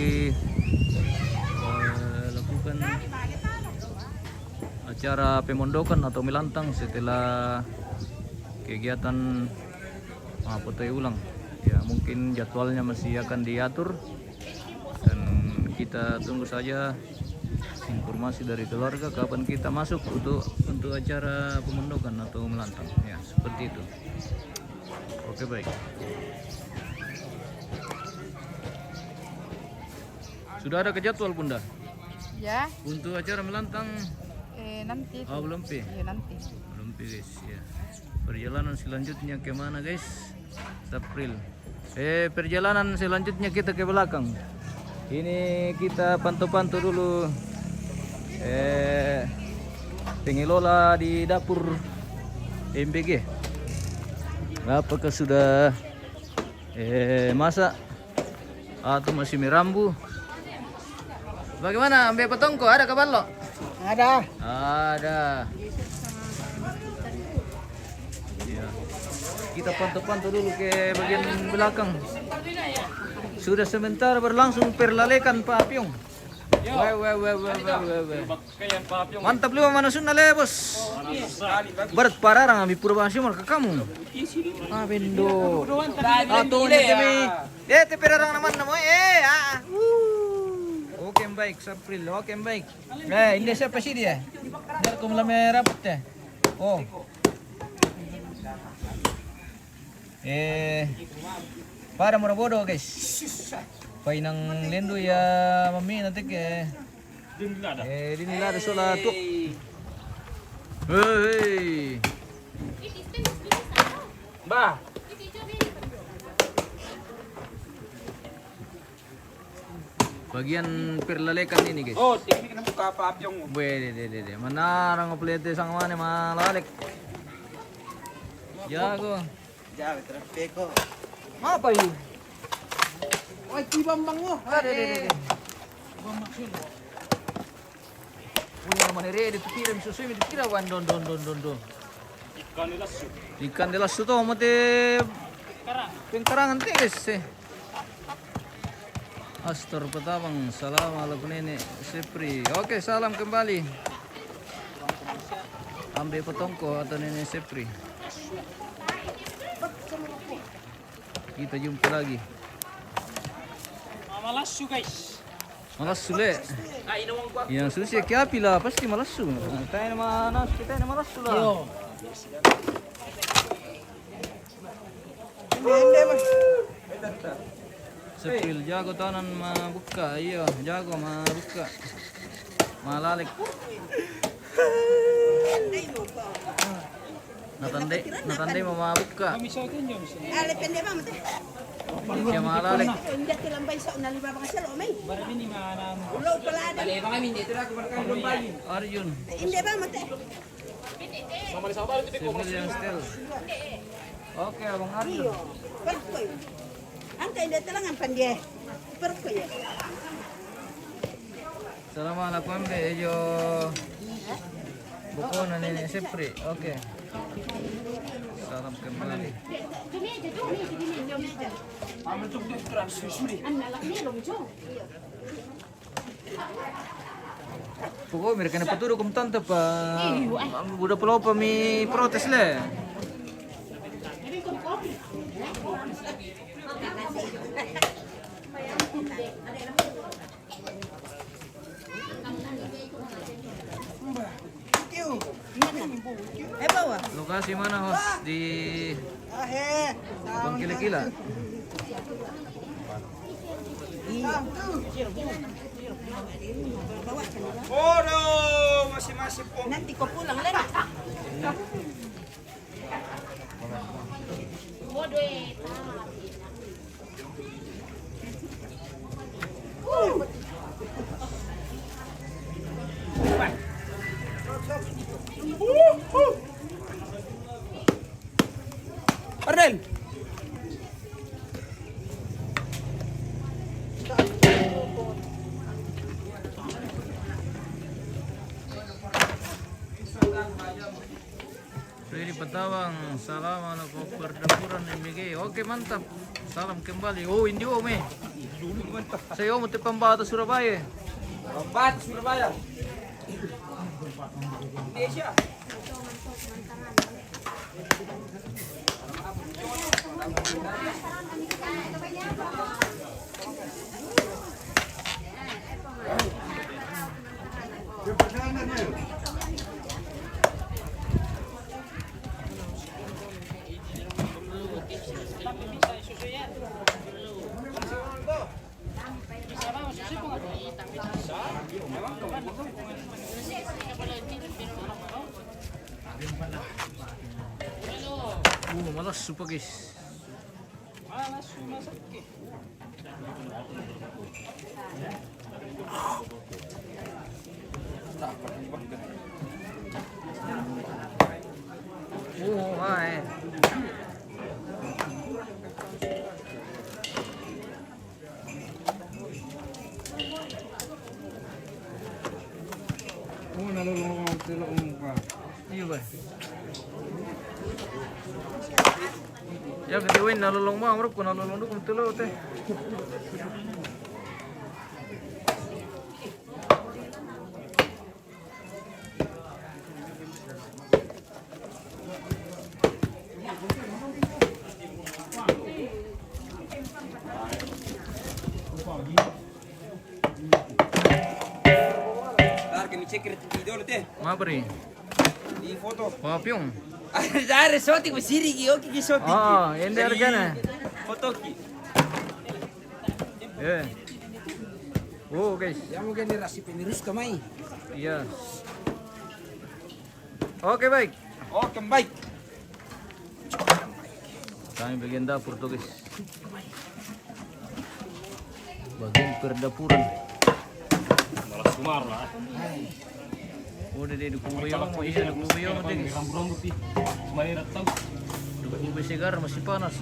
acara pemondokan atau milantang setelah kegiatan Mapotoi ulang ya, mungkin jadwalnya masih akan diatur dan kita tunggu saja informasi dari keluarga kapan kita masuk untuk acara pemondokan atau melantang ya, seperti itu. Oke baik, sudah ada ke jadwal Bunda Ya, untuk acara melantang? nanti. Belum pi? Ya, nanti. Belum pi guys ya. Perjalanan selanjutnya kemana guys? April. Perjalanan selanjutnya kita ke belakang. Ini kita pantau-pantau dulu pengelola di dapur MBG. Apakah sudah masak atau masih merambu? Bagaimana Ambe Petongko, ada kabar lo? Ada. Ada. Ya. Kita pantau-pantau dulu ke bagian belakang. Sudah sebentar berlangsung perlalekan Pak Apyong. Mantap lima mana sunna le bos. Berat pararang ambil Purwasyo mal ke kamu. Bendo. Atau ni kami. Te perarang naman na mo Oke baik, Sapril. Oke baik. Ini siapa sih dia? Biar kau melamai rapat ya. Oh. Para mura bodoh guys. Pai nang lendo ya mami nanti ke. Dinilada sola tuh. Hei. Bah. Bagian perlalekan ini guys. Oh, teknik na buka pa yung. Dede. Manarang plete sang mana malalek. Jago. Jawa trapeko. Apa ini? Ay, tibambang mo. Dede. Punya naman ready to kirim susu mi dikira wan don. Ikan de lasso to mate pengkarangan guys. Astor Petabang, salam ala nenek Sepri. Oke, salam kembali. Ambe Petongko atau nenek Sepri. kita jumpa lagi. Malasu guys. Malasu le. Yang susi kiapi lah pasti malasu. Kita ini malasu lah. Sepil jago tanan mabuka, iya jago mabuka. Malalik. Natandai mau mabuka. Ale pende ba mate? Siya malalik. Hindi ti lambay sa unali ba kasi lo may. Ulo pala ada. Arjun. Hindi ba mate? Sepil yang still. Oke, Abang Arjun. Perkoy. Angka hindi talangan pandye. Perkoy. Assalamualaikum ambe yo. Buko na Nenek Sepri. Oke. Salam kembali. Pokok mereka na paturo kum tante pa. Budak pulau pa mi protes le. Eh bawa. Lokasi mana host di Bangkila-kila? Nanti ko pulang lang. Arnel. Freddy Patawang, salam anak pertempuran MBG. Oke mantap, salam kembali. Oh ini om eh. Saya om di Pembatas Surabaya. Pembatas Surabaya. Indonesia. Malas super guys. Oh, hai. Oh, nalulungan sila pa. Iya ba? Ya kadiwin nalulong mo, amrop ko nalulong do kung tulo te. Dar kami cek video teh. Mabri. Di foto. Papyong. Dar shooting masiri ki oke ki shooting. Ah, ende argana. Foto ki. Eh. Oh, guys. Ya mungkin dirasi penirus kamai. Iya. Oke, baik. Oke, baik. Kami bagian dapur tuh, guys. Bagian perdapuran. Malah sumar lah. Udah deh dukung buyong, mau iya dukung buyong deh, guys. Rambut sih. Mari datang. Dukung segar masih panas.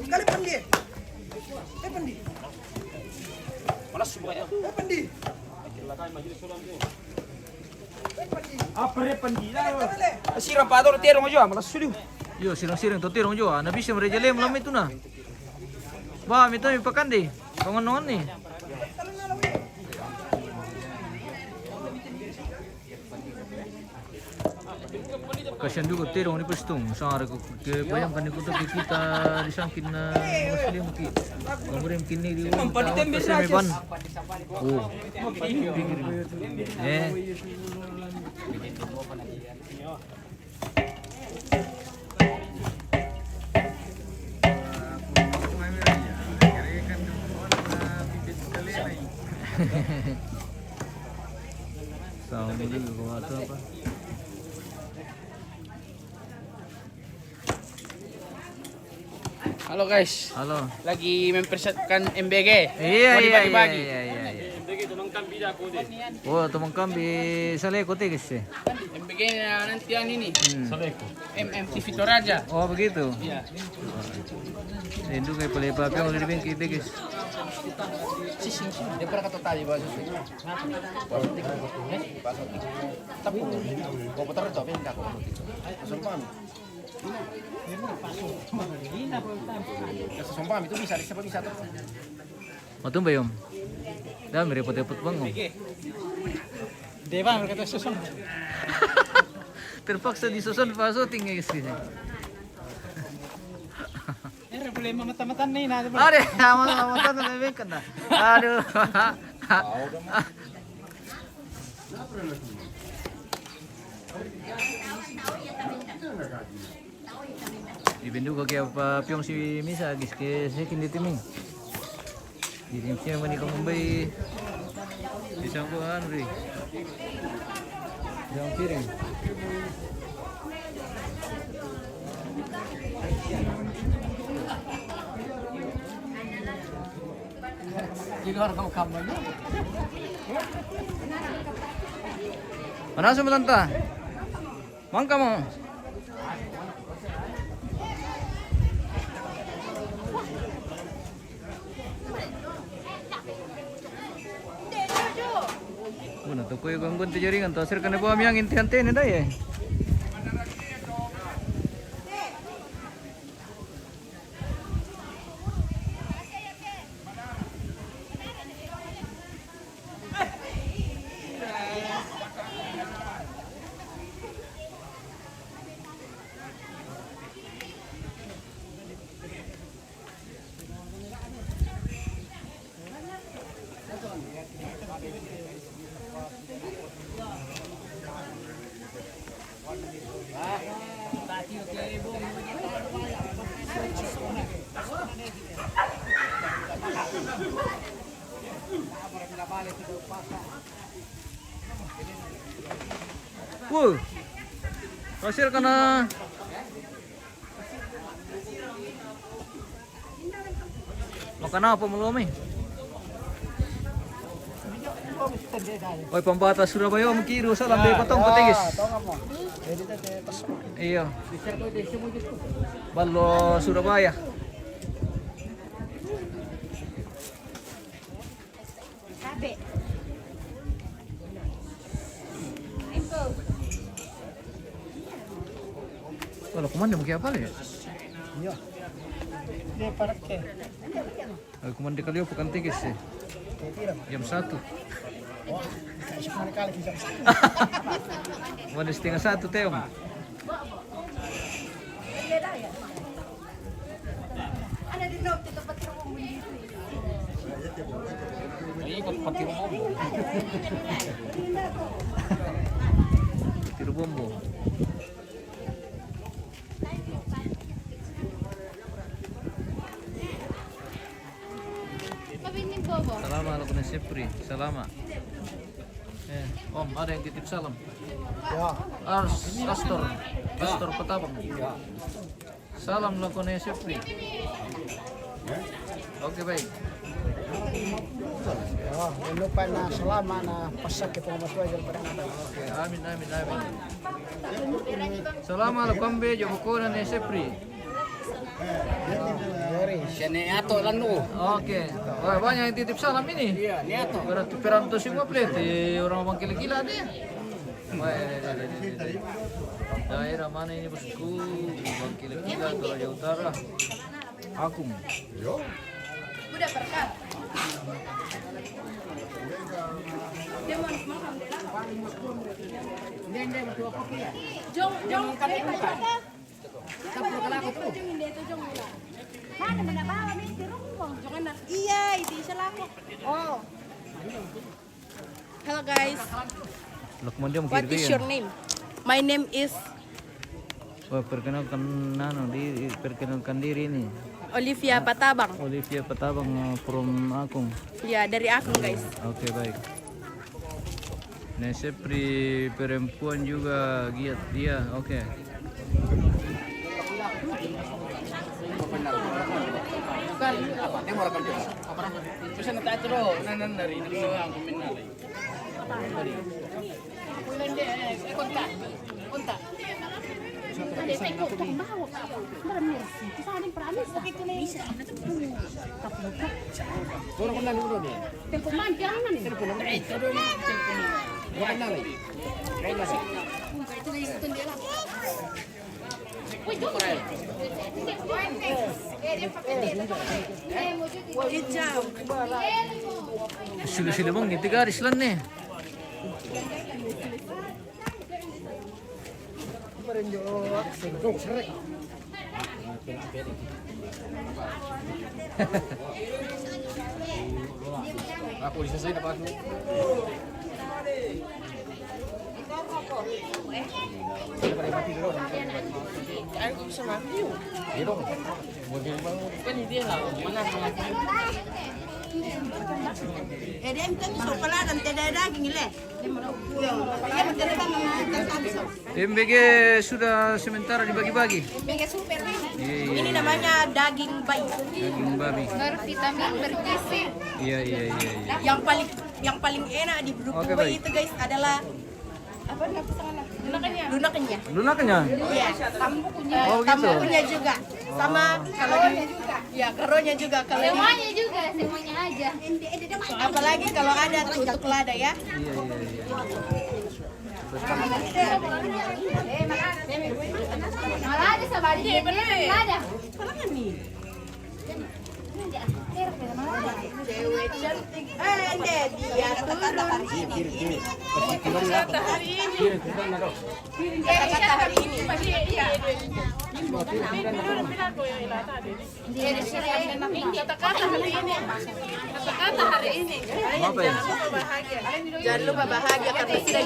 Kali pandi. Pandi. Malas semua ya. Pandi. Sirang pa ito, tiro mo dyan, malas suliw. Yo, sirang-sirang to tirong jo. Na bisa merejale malam itu na. Ba, mito mi pakandi. Pangonon ni. Kasihan juga tirong ni pestung. Sangar ko bayangkan ko to kita disangkin na muslim ki. Kemudian kini di ban. Oh. Sama juga kau atau apa? Halo guys, Halo. lagi mempersiapkan MBG. Iya Mau iya dibagi-bagi. iya. Oh, teman kami sale kote guys. MBG na nanti yang ini. Saleko. MMTV Toraja. Oh, begitu. Iya. Rindu kayak pala pakai mau di bengkel kita guys. Sising. Dia pernah kata tadi bahasa itu. Tapi kau putar itu apa enggak kau? Sumpah. Sumpah itu bisa, siapa bisa tuh? Matung bayom. Dah merepot-repot bang. Dewa mereka tuh susun. Terpaksa disusun paso tinggal guys. Ini problema mata-mata nih nah. Ada, mata tuh lebih kena. Aduh. Ibindu ko kaya pa piyong si Misa guys kaya saya kini timing. Jadi siya mani ko Mumbai. Isang ko ano rin. Isang piring. Di luar kamu kamarnya. Mana sa malanta? Mangka mo. Bueno, toko yung ganggun ti jaringan to sir kana po amyang inti-ante ni day eh. Wuh, hasil kana. Makan apa belum eh? Oi pambata Surabaya mkiru salam dari patong patigis. Iya. Ballo Surabaya. Kalau komando mungkin apa ya? Iya. Dia pakai. Komando kali bukan tigis sih. Jam 1. Mana setengah 1 Teong. Ikut pakai bombo. Tiru bombo. Salama ako na Sipri. Salama. Om, ada yang titip salam. Ya. Astor Patabang. Salam lang ko na Sipri. Oke, baik. Ya, jangan lupa na selama na pasak kita mas wajar pada Oke, amin. Salama lang kambe jobo ko na Sipri. Sini ato lang no. Oke. Wah, banyak yang titip salam ini. Iya, ni ato. Berarti peranto semua plate orang abang gila-gila deh. Daerah mana ini bosku? Kila-kila Toraja Utara. Agung. Udah berkat. Jong kami mana mana bawa nih di rumah. Jangan nak. Iya, itu selaku. Oh. Hello guys. What is your name? My name is Perkenalkan diri nih. Olivia Patabang. Olivia Patabang from Akung. Ya, dari Akung guys. Oke, baik. Nah, seperti perempuan juga giat dia. Oke. Sila bang gitu garis lang nih. Aku disesai dapat. Aku bisa mati. Iya dong. Kan dia lah. Mana dia minta coklat dan tidak daging le. MBG sudah sementara dibagi-bagi. Super. Iya. Ini namanya daging bayi. Daging babi. Bervitamin, bergizi. Iya. Yang paling enak di grup Oke, bayi baik. itu guys adalah apa lunakannya. Lunaknya? Iya, Oh, gitu. tambuhnya juga. Sama kalau juga. Ya, karonya juga kalau Semuanya juga, semuanya aja. apalagi kalau ada tutuk lada ya. Iya. Malah ada sama dia, nggak ada. Cewek cantik. Dia kata-kata hari ini. Kata-kata hari ini. Kata-kata hari ini. Kata-kata hari ini. Apa ya? Jangan lupa bahagia karena sudah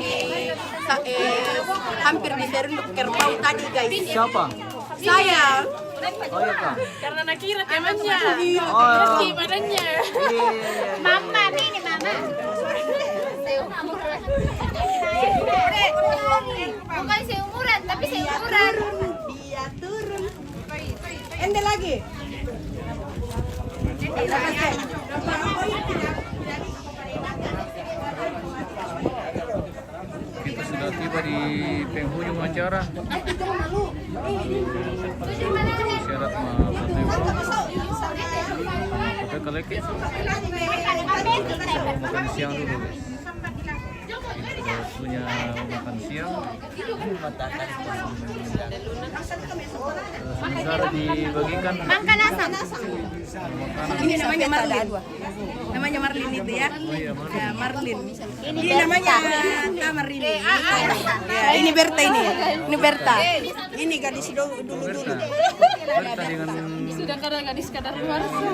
hampir diserunduk kerbau tadi guys. Siapa? Saya. Oh iya kak. Karena nakira temannya. Oh. Badannya. Iya. Mama, ini mama. Bukan seumuran, tapi seumuran. Dia turun. Ende lagi. Kita sudah tiba di penghujung acara. Syarat kita kelekit. Makan siang dulu guys. Sudah waktunya makan siang. Sementara dibagikan Makan asam. makanan. Ini namanya Marlin. Namanya Marlin itu ya. Oh iya, Marlin. Ya, Marlin. Ini namanya Tamar ini. Ya, ini Berta ini. Ini Berta. Ini gadis dulu. Berta dengan Sudah gadis kadaluarsa.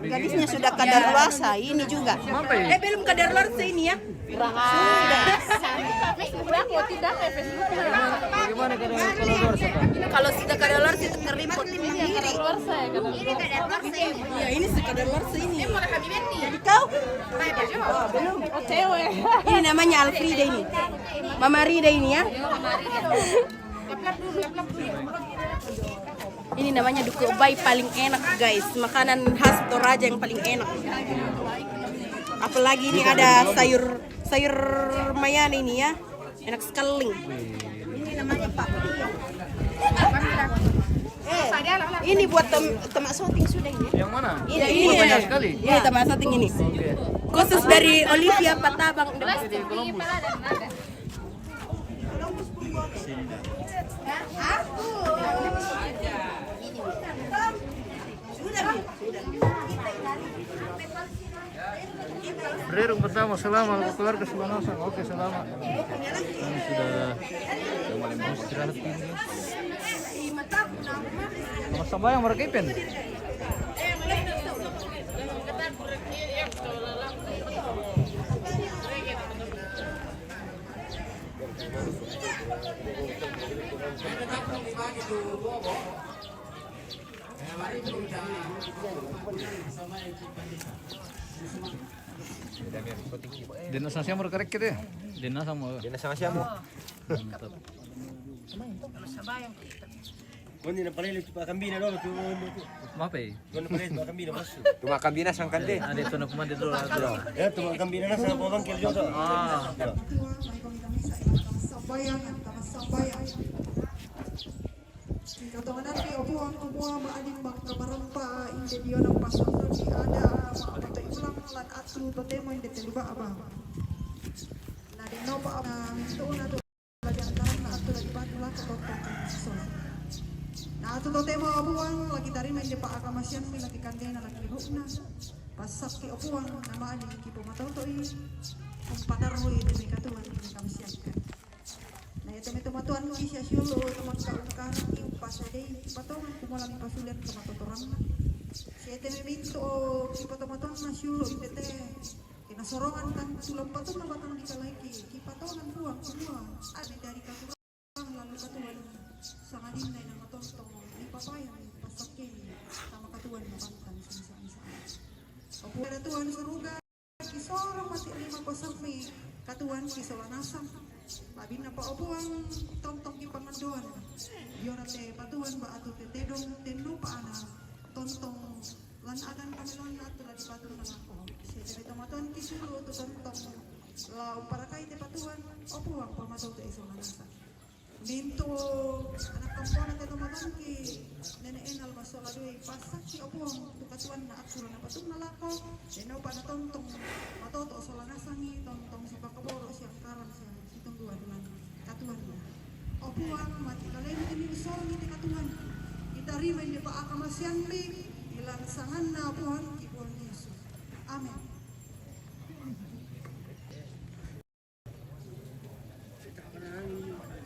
Gadisnya sudah kadaluarsa. Ini juga. apa ya? Belum kadaluarsa ini ya. Bagaimana kalau luar sana? Kalau sudah kadaluarsa itu keriput mandiri. Ya, ini kadaluarsa ini. Jadi kau? Oh, belum. Oh, cewek. Ini namanya Alfrida ini. Mama Rida ini ya. Ini namanya duku bayi paling enak guys. Makanan khas Toraja yang paling enak. Apalagi ini ada sayur mayane ini ya. Enak sekali. Ini namanya Pak. Ini buat temak shooting sudah ini. Yang mana? Ini banyak sekali. Ini temak shooting ini. Oke. Khusus dari Olivia Patabang. Berderung pertama selamat keluarga Sulanasan. Oke, selamat. Kami sudah kembali beristirahat ini. Mas sambayang mereka ipen. Dinas nasiam mereka gitu ya? Dinas sama. Dinas sama siapa? Mantap. Kundi na pala yung kambina doon, Mape. kundi pala yung kambina mas. Tumakambina sang kante. Ada itu nak pemandi dulu. Ya, tuh kambina na sa pabangkil dito. Ah. Sambayang yang kami sambayang. Katongan natin obuang maaning magkabaramba hindi diyo ng pasunod di ada maapatay ulang lan atlu totemo hindi teluba abang. Na di no pa ang tuon na to lagyan na atlu lagi patula ka totoo sola. Na atlu totemo obuang lagi tari may di pa akamasyan mi lagi kande na lagi na. Pasak ki obuang na maaning ki pumataw to i kung patarhoy demi katuan di kamasyan ka. Nah, itu matuan ki siya syulo teman kaungkaran yung pasaday patongan kumulang pasulian sa matuturan na. Siya ito minto ki patomatuan na syulo itete kinasorongan kan sulam patong na batang di kalaki ki patongan buang semua ada dari katuran lalu katuan sa kanina na matontong ni papayan pasakin sama katuan na pantan sa opo na tuan seruga ki sorong mati 5 may katuan ki Sulanasan. Labi na pa obuang tontong di panganduan. Yora te patuan ba ato te tedong tendo pa ana tontong lan adan kamilan na tula di patu na ako. Sige tomatuan ki sulo to tontong lau para kay te patuan obuang pamataw te Sulanasan. Minto anak kampung na te tomatuan ki neneen almasola doy pasak ki obuang to katuan na aksura na patung na lako. Deno pa na tontong matoto Sulanasan ni tontong sa pakaboro siyang karan sa tungguan dengan katuan opuang mati kalian ini sorong itu katuan kita rima ini pak akamasyan mi dilangsangan na opuang ibuan Yesus amin.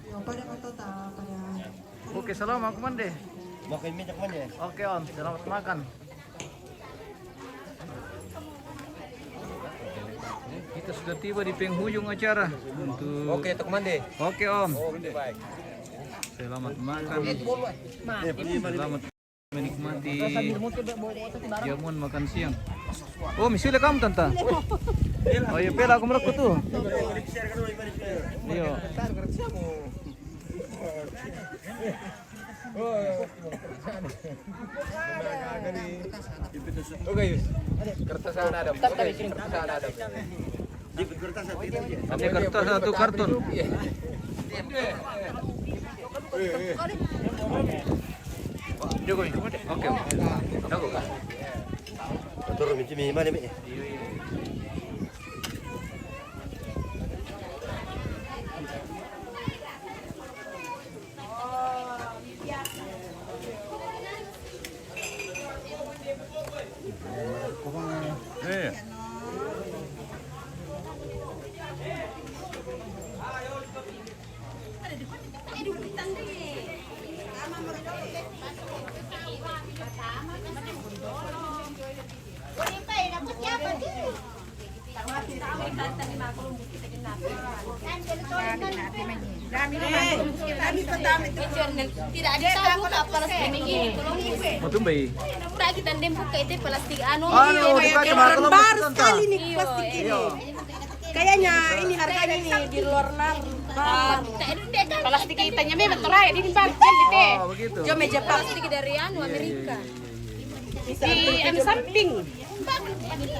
Yang pada kata pada Oke, selamat komande. Makin minyak man ya. Oke, Om. Selamat makan. Kita sudah tiba di penghujung acara untuk. Oke, itu komande. Oke, Om. Oke, baik. Selamat makan. Selamat menikmati jamuan makan siang. Oh, misalnya kamu tante. Oh iya, pela aku merokok tuh. Iya. Oke, kertasan ada. Kertasan ada. Ada kertas satu karton. Jokowi. Oke. Aku. Turun mi mana mi. Tidak ada tahu apa plastik ini. Mau tumbay. Udah kita buka itu plastik anu. Dipakai makan baru sekali nih plastik ini. Kayaknya ini harganya nih di luar negeri. Plastik kitanya memang terakhir di parkir gitu. Oh, begitu. Cuma meja Plastik dari anu Amerika. di samping.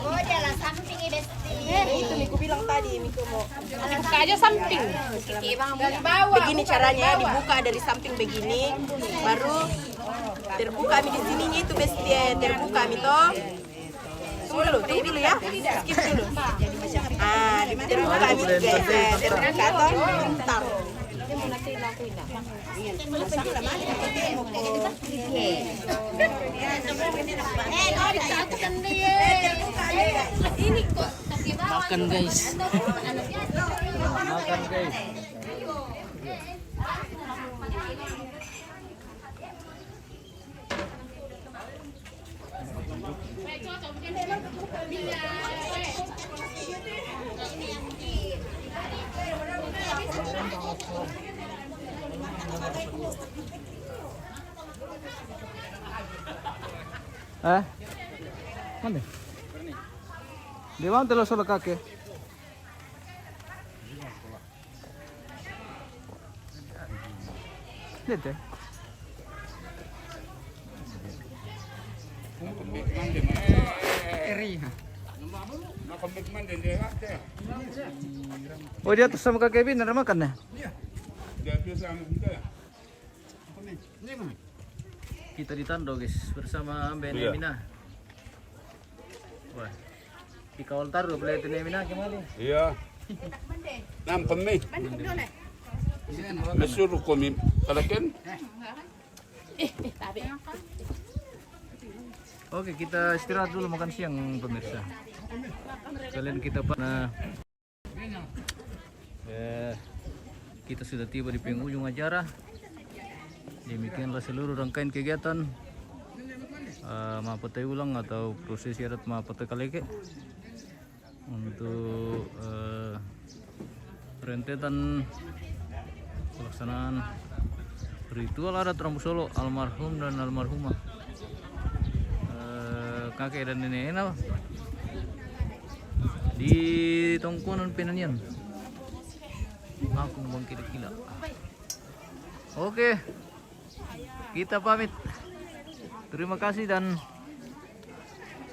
Oh, jalan samping ini. Itu Miku bilang tadi, Miku mau Buka aja samping. Dari bawah. begini caranya, dibuka dari samping begini, baru terbuka di sininya itu besti terbuka toh. Tunggu dulu ya, skip dulu. Ah, terbuka terbuka toh, bentar. Makan guys. Makan guys. Mana? Di mana telah solat kaki? Lihat ya. Komitmen din dia ada. Oh dia atas sama Kak Kevin ada makan ya? Dia biasa enggak. Kita di Tando guys bersama Mbak Nemina. Wah. Di kawal taruh beli Nemina gimana? Iya. Nam kami. Mesuruh kami kalakin. Oke, kita istirahat dulu makan siang pemirsa. Kalian kita pernah kita sudah tiba di penghujung acara. Demikianlah seluruh rangkaian kegiatan Mapatai ulang atau prosesi adat Mapatai Kaleke untuk rentetan pelaksanaan ritual adat Rambu Solo almarhum dan almarhumah kakek dan nenek Ena di Tongkonan Penanian. Aku bang kila-kila. Oke, kita pamit. Terima kasih dan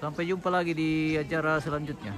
sampai jumpa lagi di acara selanjutnya.